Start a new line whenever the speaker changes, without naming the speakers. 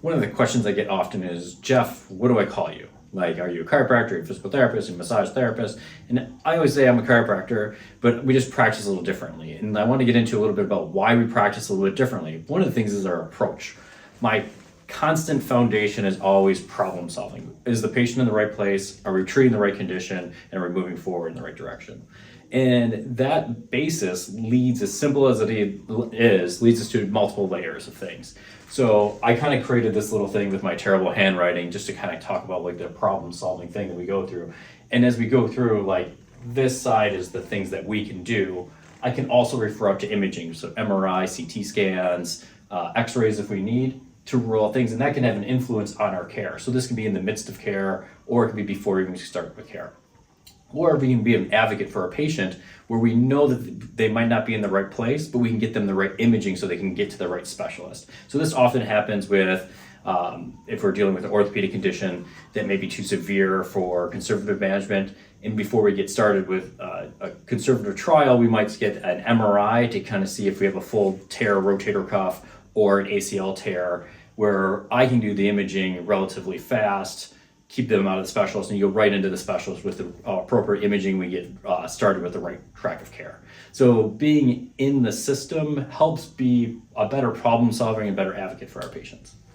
one of the questions I get often is, Jeff, what do I call you? Like, are you a chiropractor, are you a physical therapist, a massage therapist? And I always say I'm a chiropractor, but we just practice a little differently. And I want to get into a little bit about why we practice a little bit differently. One of the things is our approach. My constant foundation is always problem solving. Is the patient in the right place? Are we treating the right condition? And are we moving forward in the right direction? And that basis leads, as simple as it is, leads us to multiple layers of things. So I kind of created this little thing with my terrible handwriting just to kind of talk about like the problem solving thing that we go through. And as we go through, like this side is the things that we can do. I can also refer out to imaging, so MRI, CT scans, x-rays if we need to rule out things, and that can have an influence on our care. So this can be in the midst of care, or it can be before even we start with care. Or we can be an advocate for a patient where we know that they might not be in the right place, but we can get them the right imaging so they can get to the right specialist. So this often happens with, if we're dealing with an orthopedic condition that may be too severe for conservative management. And before we get started with a conservative trial, we might get an MRI to kind of see if we have a full tear rotator cuff or an ACL tear, where I can do the imaging relatively fast, keep them out of the specialist, and you go right into the specialist with the appropriate imaging. We get started with the right track of care. So being in the system helps be a better problem solver and better advocate for our patients.